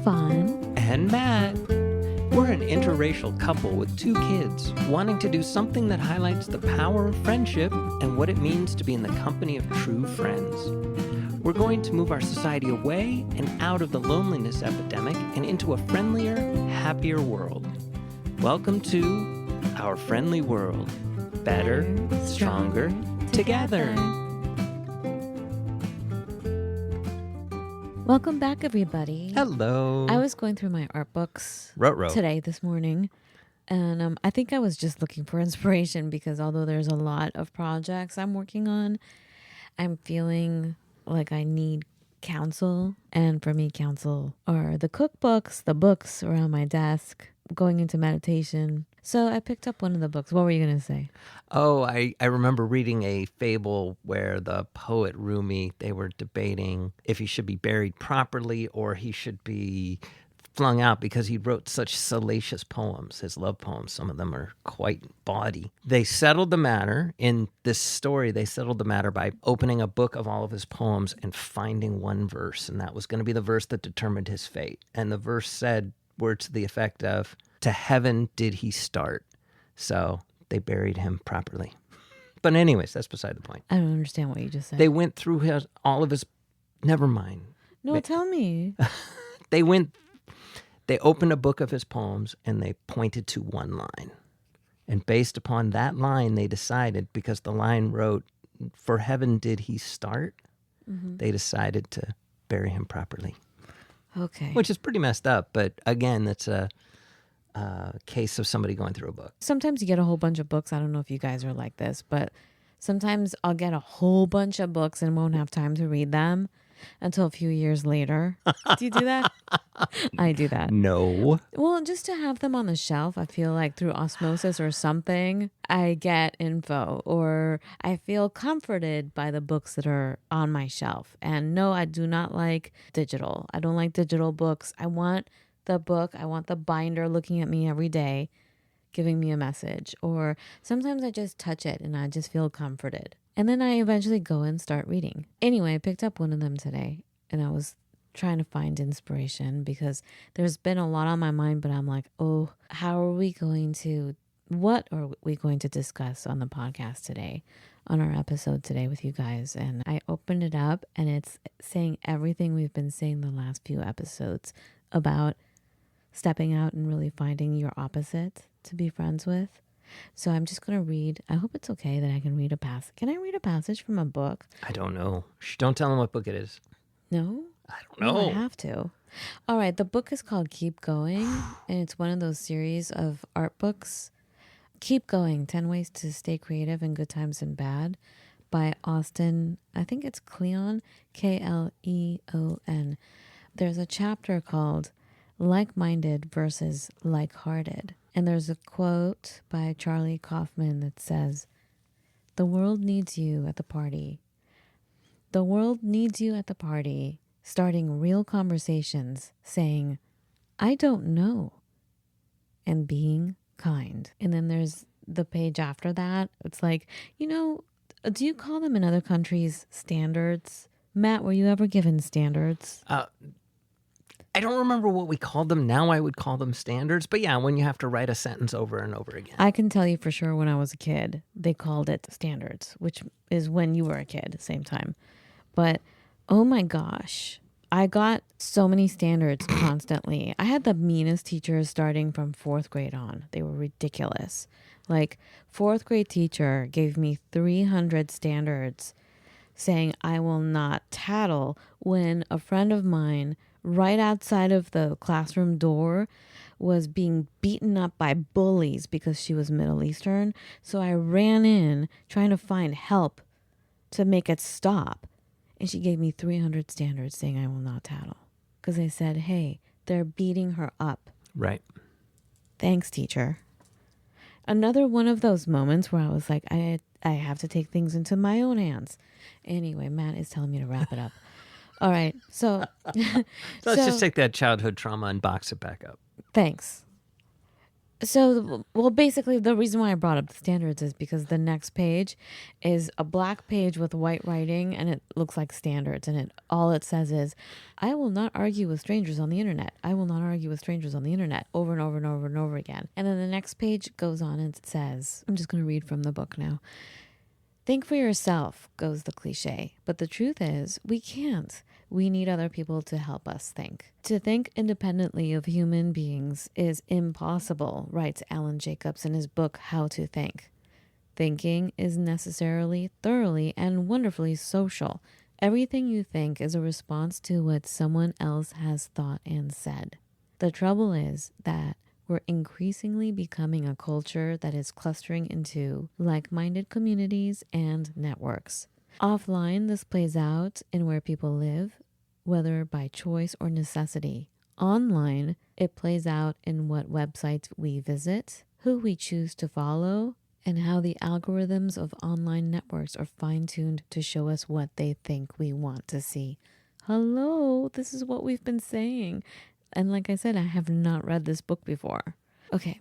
Fawn and Matt. We're an interracial couple with 2 kids wanting to do something that highlights the power of friendship and what it means to be in the company of true friends. We're going to move our society away and out of the loneliness epidemic and into a friendlier, happier world. Welcome to our friendly world. Better, stronger, together. Welcome back, everybody. Hello. I was going through my art books Ruh-roh. today, this morning, and I think I was just looking for inspiration because although there's a lot of projects I'm working on, I'm feeling like I need counsel. And for me, counsel are the cookbooks, the books around my desk, going into meditation. So I picked up one of the books. What were you going to say? Oh, I remember reading a fable where the poet Rumi, they were debating if he should be buried properly or he should be flung out because he wrote such salacious poems, his love poems. Some of them are quite bawdy. They settled the matter in this story. They settled the matter by opening a book of all of his poems and finding one verse. And that was going to be the verse that determined his fate. And the verse said words to the effect of, "To heaven did he start." So they buried him properly. But anyways, that's beside the point. I don't understand what you just said. They went through all of his... Never mind. No, tell me. They opened a book of his poems and they pointed to one line. And based upon that line, they decided, because the line wrote, "For heaven did he start," they decided to bury him properly. Okay. Which is pretty messed up. But again, that's a case of somebody going through a book. Sometimes you get a whole bunch of books. I don't know if you guys are like this, but sometimes I'll get a whole bunch of books and won't have time to read them until a few years later. Do you do that? I do that. No. Well, just to have them on the shelf, I feel like through osmosis or something, I get info or I feel comforted by the books that are on my shelf. And no, I do not like digital. I don't like digital books. I want the book. I want the binder looking at me every day, giving me a message. Or sometimes I just touch it and I just feel comforted. And then I eventually go and start reading. Anyway, I picked up one of them today and I was trying to find inspiration because there's been a lot on my mind, but I'm like, what are we going to discuss on the podcast today, on our episode today with you guys? And I opened it up and it's saying everything we've been saying the last few episodes about stepping out and really finding your opposite to be friends with. So I'm just going to read. I hope it's okay that I can read a passage. Can I read a passage from a book? I don't know. Shh, don't tell them what book it is. No? I don't know. No, I have to. All right. The book is called Keep Going, and it's one of those series of art books. Keep Going, 10 Ways to Stay Creative in Good Times and Bad by Austin. I think it's Kleon, Kleon. There's a chapter called Like-minded versus like-hearted. And there's a quote by Charlie Kaufman that says, "The world needs you at the party. The world needs you at the party, starting real conversations, saying, 'I don't know,' and being kind." And then there's the page after that. It's like, do you call them in other countries standards? Matt, were you ever given standards? I don't remember what we called them. Now I would call them standards. But yeah, when you have to write a sentence over and over again. I can tell you for sure when I was a kid, they called it standards, which is when you were a kid at the same time. But oh my gosh, I got so many standards constantly. I had the meanest teachers starting from 4th grade on. They were ridiculous. Like 4th grade teacher gave me 300 standards saying I will not tattle when a friend of mine right outside of the classroom door was being beaten up by bullies because she was Middle Eastern. So I ran in trying to find help to make it stop. And she gave me 300 standards saying I will not tattle. Because I said, hey, they're beating her up. Right. Thanks, teacher. Another one of those moments where I was like, I have to take things into my own hands. Anyway, Matt is telling me to wrap it up. All right. So Let's just take that childhood trauma and box it back up. Thanks. So, well, basically, the reason why I brought up the standards is because the next page is a black page with white writing, and it looks like standards. And all it says is, "I will not argue with strangers on the internet. I will not argue with strangers on the internet," over and over and over and over again. And then the next page goes on and it says, I'm just going to read from the book now. "Think for yourself," goes the cliche. But the truth is, we can't. We need other people to help us think. "To think independently of human beings is impossible," writes Alan Jacobs in his book, How to Think. "Thinking is necessarily, thoroughly, and wonderfully social. Everything you think is a response to what someone else has thought and said. The trouble is that we're increasingly becoming a culture that is clustering into like-minded communities and networks. Offline, this plays out in where people live, whether by choice or necessity. Online, it plays out in what websites we visit, who we choose to follow, and how the algorithms of online networks are fine-tuned to show us what they think we want to see." Hello, this is what we've been saying. And like I said, I have not read this book before. Okay.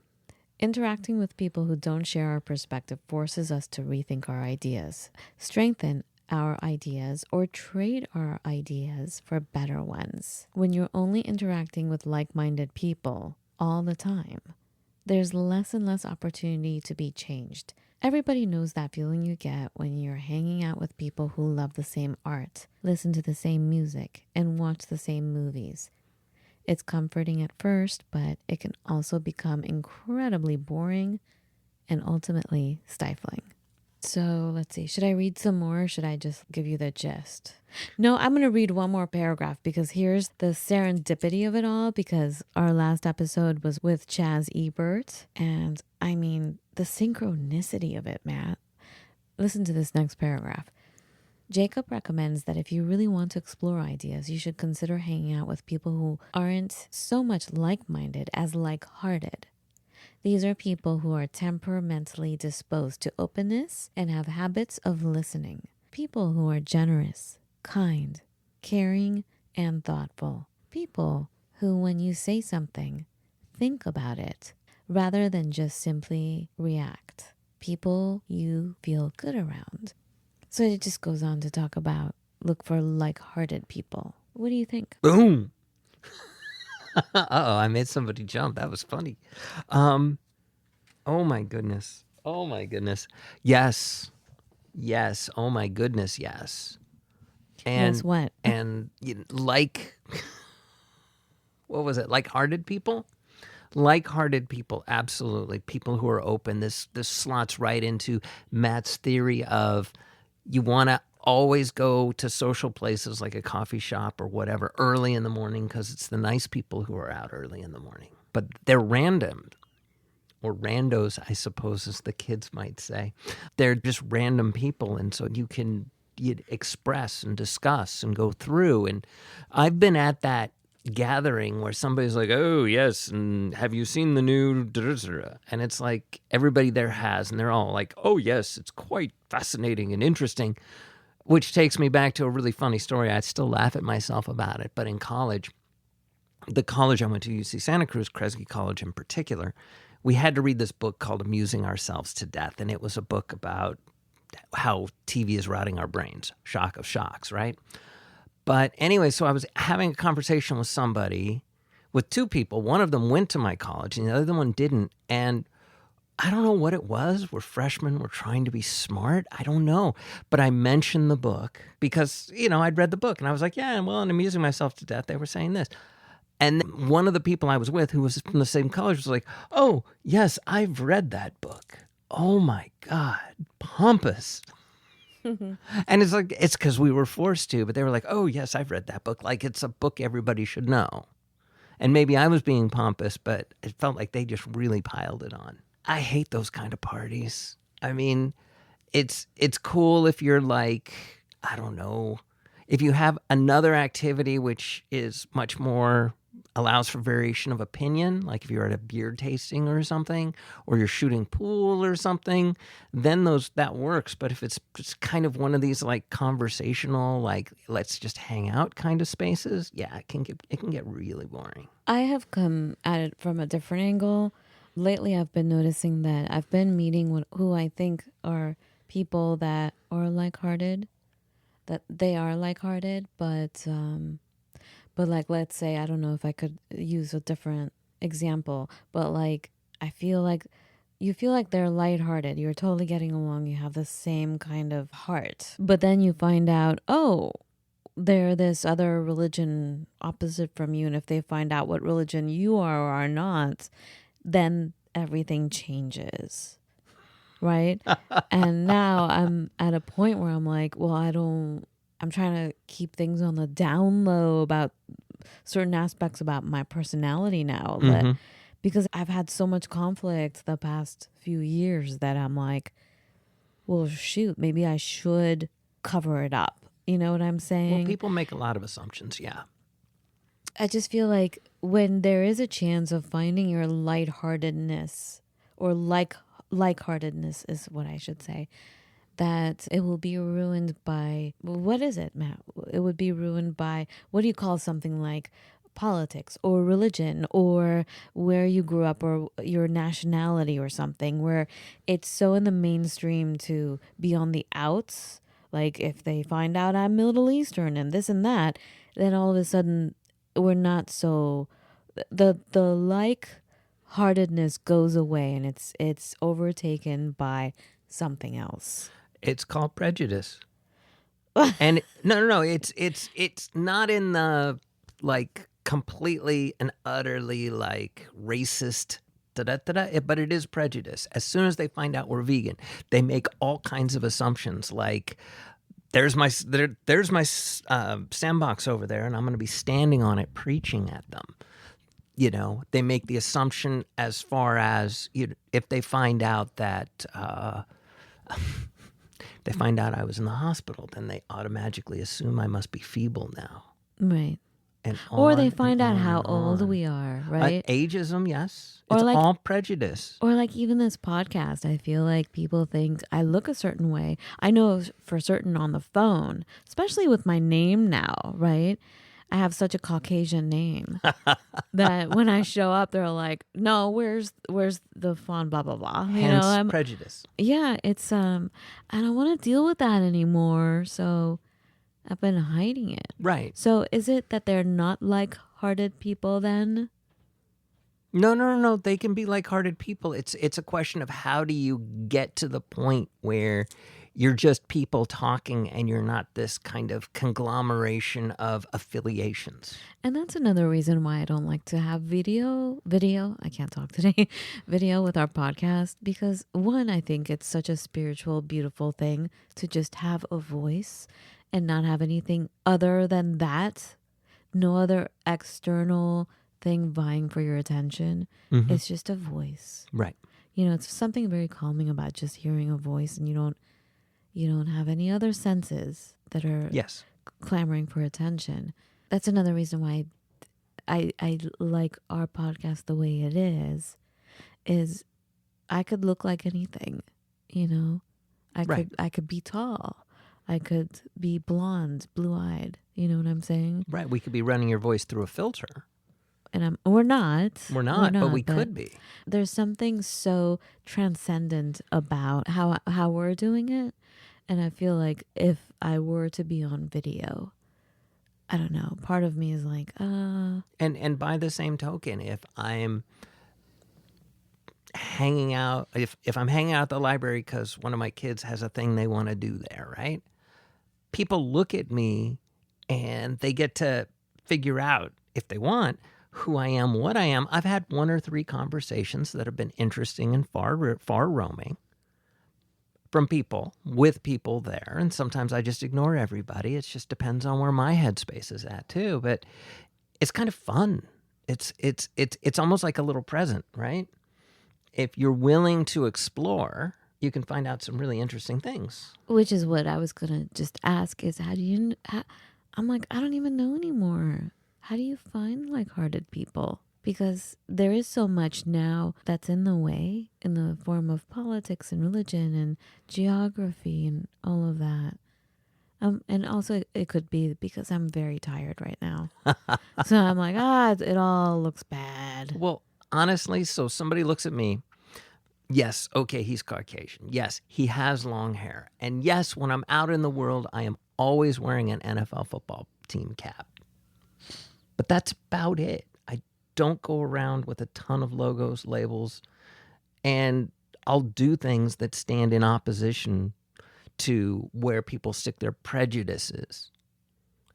"Interacting with people who don't share our perspective forces us to rethink our ideas, strengthen our ideas, or trade our ideas for better ones. When you're only interacting with like-minded people all the time, there's less and less opportunity to be changed. Everybody knows that feeling you get when you're hanging out with people who love the same art, listen to the same music, and watch the same movies. It's comforting at first, but it can also become incredibly boring and ultimately stifling." So let's see. Should I read some more or should I just give you the gist? No, I'm going to read one more paragraph because here's the serendipity of it all, because our last episode was with Chaz Ebert. And I mean, the synchronicity of it, Matt. Listen to this next paragraph. "Jacob recommends that if you really want to explore ideas, you should consider hanging out with people who aren't so much like-minded as like-hearted. These are people who are temperamentally disposed to openness and have habits of listening. People who are generous, kind, caring, and thoughtful. People who, when you say something, think about it rather than just simply react. People you feel good around." So it just goes on to talk about look for like-hearted people. What do you think? Boom. Uh-oh, I made somebody jump. That was funny. Oh my goodness. Oh my goodness. Yes. Yes. Oh my goodness, yes. Yes, And what? like what was it? Like-hearted people? Like-hearted people, absolutely. People who are open. This slots right into Matt's theory of you want to always go to social places like a coffee shop or whatever early in the morning because it's the nice people who are out early in the morning. But they're random, or randos, I suppose, as the kids might say. They're just random people, and so you'd express and discuss and go through. And I've been at that gathering where somebody's like, "Oh yes, and have you seen the new da-da-da-da?" And it's like everybody there has, and they're all like, "Oh yes, it's quite fascinating and interesting," which takes me back to a really funny story. I still laugh at myself about it. But in college, the college I went to, UC Santa Cruz, Kresge College in particular, we had to read this book called Amusing Ourselves to Death. And it was a book about how TV is rotting our brains. Shock of shocks, right? But anyway, so I was having a conversation with somebody, with two people. One of them went to my college and the other one didn't. And I don't know what it was. We're freshmen. We're trying to be smart. I don't know. But I mentioned the book because, I'd read the book and I was like, yeah, well, in Amusing Myself to Death, they were saying this. And then one of the people I was with who was from the same college was like, "Oh, yes, I've read that book." Oh my God, pompous. And it's like, it's because we were forced to, but they were like, "Oh, yes, I've read that book." Like it's a book everybody should know. And maybe I was being pompous, but it felt like they just really piled it on. I hate those kind of parties. I mean, it's cool if you're like, I don't know, if you have another activity which is much more allows for variation of opinion, like if you're at a beer tasting or something, or you're shooting pool or something, then that works. But if it's just kind of one of these like conversational, like let's just hang out kind of spaces, yeah, it can get really boring. I have come at it from a different angle. lately I've been noticing that I've been meeting who I think are people that are like-hearted, that they are like-hearted, but like, let's say, I don't know if I could use a different example, but like, I feel like you feel like they're lighthearted. You're totally getting along. You have the same kind of heart. But then you find out, oh, they're this other religion opposite from you. And if they find out what religion you are or are not, then everything changes. Right. And now I'm at a point where I'm like, well, I'm trying to keep things on the down low about certain aspects about my personality now. Mm-hmm. Because I've had so much conflict the past few years that I'm like, well, shoot, maybe I should cover it up. You know what I'm Well, saying? people make a lot of assumptions, yeah. I just feel like when there is a chance of finding your lightheartedness or like-heartedness is what I should say, that it will be ruined by, what is it, Matt? It would be ruined by, what do you call something like politics or religion or where you grew up or your nationality or something, where it's so in the mainstream to be on the outs. Like if they find out I'm Middle Eastern and this and that, then all of a sudden we're not so, the like heartedness goes away and it's overtaken by something else. It's called prejudice. And no, it's not in the like completely and utterly like racist but it is prejudice. As soon as they find out we're vegan, they make all kinds of assumptions like there's my sandbox over there and I'm going to be standing on it preaching at them. You know, they make the assumption as far as if they find out that they find out I was in the hospital, then they automatically assume I must be feeble now. Right. And Or they on find and out on how and old on. we are, right? Ageism, yes. Or It's like- all prejudice. Or like even this podcast, I feel like people think I look a certain way. I know for certain on the phone, especially with my name now, right? I have such a Caucasian name that when I show up, they're like, "No, where's the Fawn blah blah blah." You Hence know, prejudice. yeah, it's I don't want to deal with that anymore, so I've been hiding it. Right. So is it that they're not like-hearted people then? No. They can be like-hearted people. It's a question of how do you get to the point where you're just people talking and you're not this kind of conglomeration of affiliations. And that's another reason why I don't like to have video, I can't talk today, video with our podcast, because one, I think it's such a spiritual, beautiful thing to just have a voice and not have anything other than that, no other external thing vying for your attention. Mm-hmm. It's just a voice. Right. You know, it's something very calming about just hearing a voice and you don't have any other senses that are Yes. clamoring for attention. That's another reason why I like our podcast the way it is I could look like anything, you know. I could be tall. I could be blonde, blue-eyed. You know what I'm saying? Right. We could be running your voice through a filter. And we're not. We're not, but we could be. There's something so transcendent about how we're doing it. And I feel like if I were to be on video, I don't know, part of me is like, And by the same token, if I'm hanging out, if I'm hanging out at the library because one of my kids has a thing they want to do there, right? People look at me and they get to figure out, if they want, who I am, what I am. I've had 1 or 3 conversations that have been interesting and far roaming from people, with people there. And sometimes I just ignore everybody. It just depends on where my headspace is at too. But it's kind of fun. It's almost like a little present, right? If you're willing to explore, you can find out some really interesting things. which is what I was going to just ask is I'm like, I don't even know anymore. How do you find like-hearted people? Because there is so much now that's in the way in the form of politics and religion and geography and all of that. And also it could be because I'm very tired right now. So I'm like, it all looks bad. Well, honestly, so somebody looks at me. Yes, okay, he's Caucasian. Yes, he has long hair. And yes, when I'm out in the world, I am always wearing an NFL football team cap. But that's about it. I don't go around with a ton of logos, labels, and I'll do things that stand in opposition to where people stick their prejudices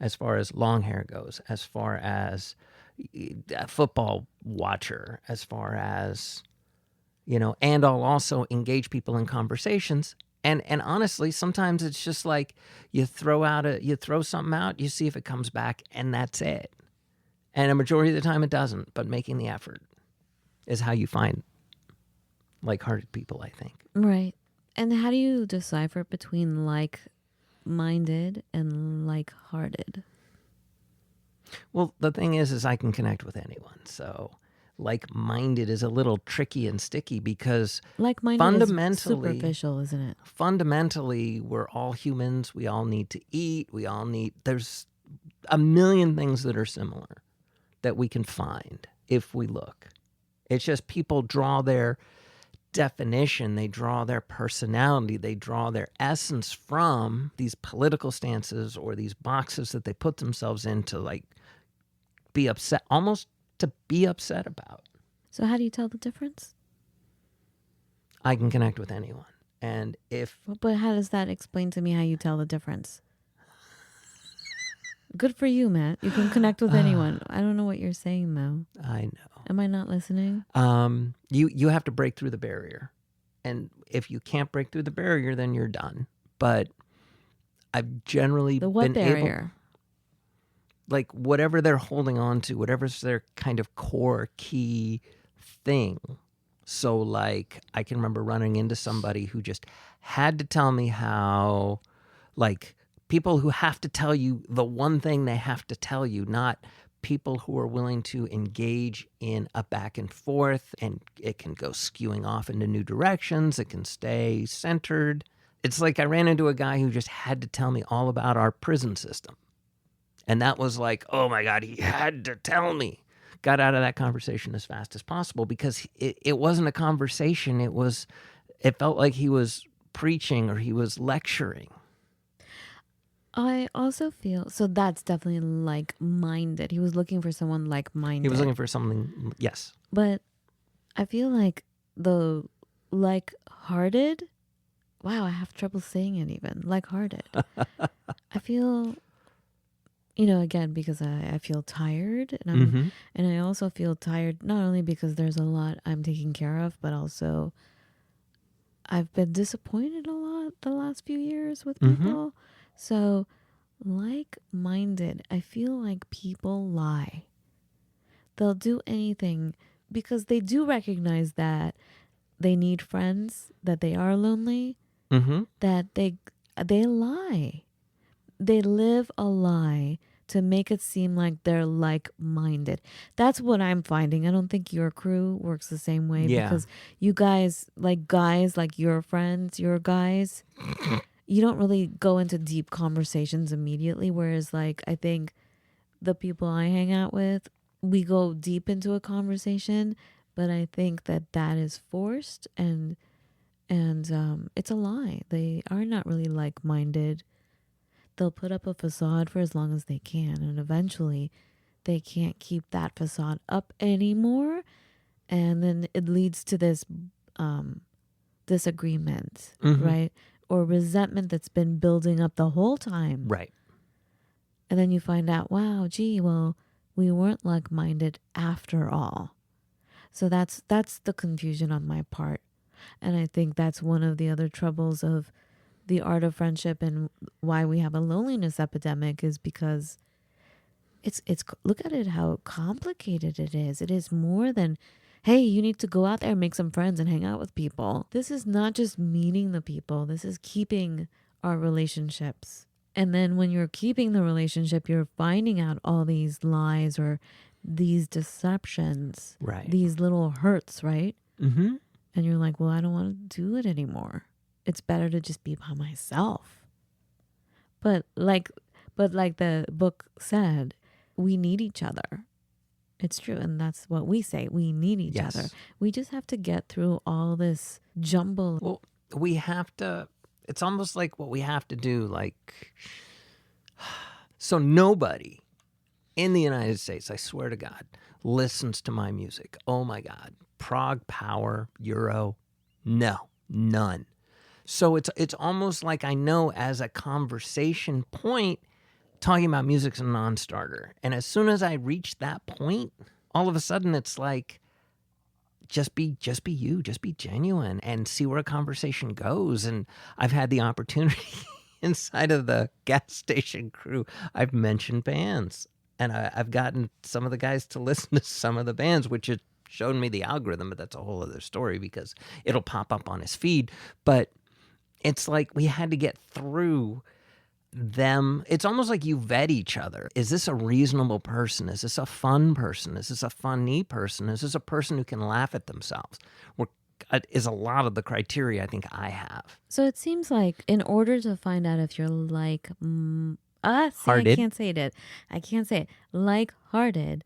as far as long hair goes, as far as a football watcher, as far as, and I'll also engage people in conversations. And honestly, sometimes it's just like you throw something out, you see if it comes back, and that's it. And a majority of the time it doesn't, but making the effort is how you find like-hearted people, I think. Right. And how do you decipher between like-minded and like-hearted? Well, the thing is I can connect with anyone. So like-minded is a little tricky and sticky because Like-minded is superficial, isn't it? Fundamentally, we're all humans. We all need to eat. There's a million things that are similar that we can find if we look. It's just people draw their definition, they draw their personality, they draw their essence from these political stances or these boxes that they put themselves in to like be upset, almost to be upset about. So how do you tell the difference? I can connect with anyone. And But how does that explain to me how you tell the difference? Good for you, Matt. You can connect with anyone. I don't know what you're saying, though. I know. Am I not listening? You have to break through the barrier. And if you can't break through the barrier, then you're done. But I've generally been barrier? Like whatever they're holding on to, whatever's their kind of core key thing. So like I can remember running into somebody who just had to tell me how, like, people who have to tell you the one thing they have to tell you, not people who are willing to engage in a back and forth, and it can go skewing off into new directions. It can stay centered. It's like I ran into a guy who just had to tell me all about our prison system. And that was like, oh my God, he had to tell me. Got out of that conversation as fast as possible because it wasn't a conversation. It felt like he was preaching or he was lecturing. I also feel, so that's definitely like-minded. He was looking for someone like-minded. He was looking for something, yes. But I feel like the like-hearted, wow, I have trouble saying it even, like-hearted. I feel, again, because I feel tired. And I also feel tired, not only because there's a lot I'm taking care of, but also I've been disappointed a lot the last few years with people. So, like-minded, I feel like people lie. They'll do anything because they do recognize that they need friends, that they are lonely, that they lie. They live a lie to make it seem like they're like-minded. That's what I'm finding. I don't think your crew works the same way because you guys, like your friends, your guys, you don't really go into deep conversations immediately. Whereas I think the people I hang out with, we go deep into a conversation, but I think that is forced and it's a lie. They are not really like-minded. They'll put up a facade for as long as they can, and eventually they can't keep that facade up anymore, and then it leads to this disagreement, right? Or resentment that's been building up the whole time. Right. And then you find out, wow, gee, well, we weren't like-minded after all. So that's the confusion on my part. And I think that's one of the other troubles of the art of friendship and why we have a loneliness epidemic is because it's look at it how complicated it is. It is more than, hey, you need to go out there and make some friends and hang out with people. This is not just meeting the people. This is keeping our relationships. And then when you're keeping the relationship, you're finding out all these lies or these deceptions, right? These little hurts, right? And you're like, well, I don't want to do it anymore. It's better to just be by myself. But like the book said, we need each other. It's true. And that's what we say. We need each Yes. other. We just have to get through all this jumble. Well, we have to, it's almost like what we have to do, like, so nobody in the United States, I swear to God, listens to my music. Oh my God. Prog, power, Euro, no, none. So it's almost like I know as a conversation point, talking about music's a non-starter. And as soon as I reach that point, all of a sudden it's like, just be you, just be genuine and see where a conversation goes. And I've had the opportunity inside of the gas station crew. I've mentioned bands, and I've gotten some of the guys to listen to some of the bands, which has shown me the algorithm, but that's a whole other story because it'll pop up on his feed. But it's like we had to get through them. It's almost like you vet each other. Is this a reasonable person? Is this a fun person? Is this a funny person? Is this a person who can laugh at themselves? Is a lot of the criteria I think I have. So it seems like in order to find out if you're Hearted. I can't say it. Like-hearted.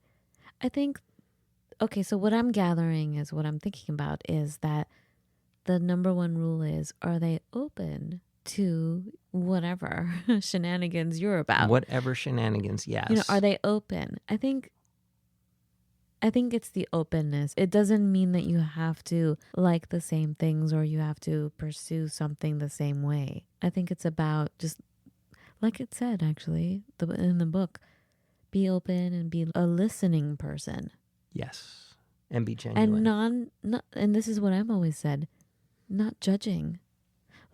I think, okay, so what I'm gathering is what I'm thinking about is that the number one rule is, are they open to whatever shenanigans you're about? Whatever shenanigans, yes. Are they open? I think it's the openness. It doesn't mean that you have to like the same things or you have to pursue something the same way. I think it's about just, like it said, actually, in the book, be open and be a listening person. Yes. And be genuine. And and this is what I've always said, not judging.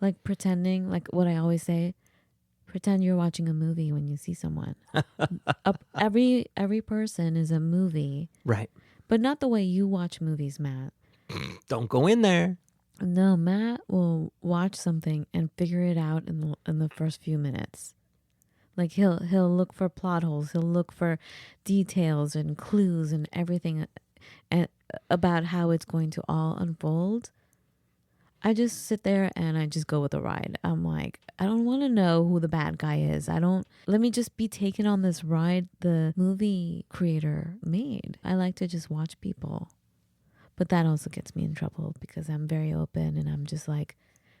Like pretending, like what I always say, pretend you're watching a movie when you see someone. Every person is a movie. Right. But not the way you watch movies, Matt. Don't go in there. No, Matt will watch something and figure it out in the first few minutes. Like he'll look for plot holes. He'll look for details and clues and everything about how it's going to all unfold. I just sit there and I just go with the ride. I'm like, I don't want to know who the bad guy is. Let me just be taken on this ride the movie creator made. I like to just watch people. But that also gets me in trouble because I'm very open and I'm just like,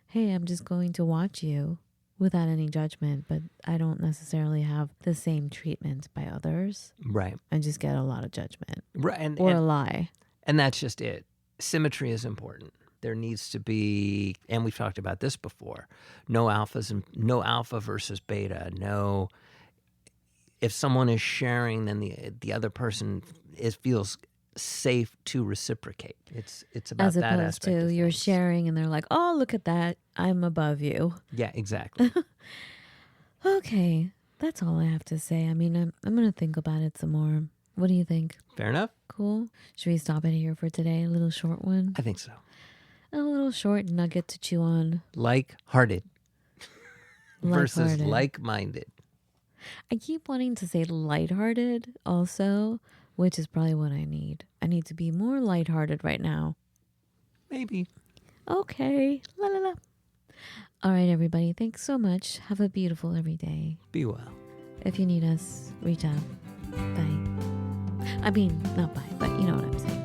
hey, I'm just going to watch you without any judgment, but I don't necessarily have the same treatment by others. Right. I just get a lot of judgment. Right. Or a lie. And that's just it. Symmetry is important. There needs to be, and we've talked about this before, no alpha versus beta. No, if someone is sharing, then the other person feels safe to reciprocate. It's about as that opposed aspect to of you're things. sharing and they're like, oh, look at that, I'm above you. Yeah, exactly. Okay, that's all I have to say. I mean, I'm gonna think about it some more. What do you think? Fair enough. Cool. Should we stop it here for today? A little short one. I think so. A little short nugget to chew on. Like-hearted versus Like-hearted. like-minded. I keep wanting to say lighthearted also, which is probably what I need. I need to be more lighthearted right now. Maybe. Okay. La la la. All right, everybody. Thanks so much. Have a beautiful every day. Be well. If you need us, reach out. Bye. I mean, not bye, but you know what I'm saying.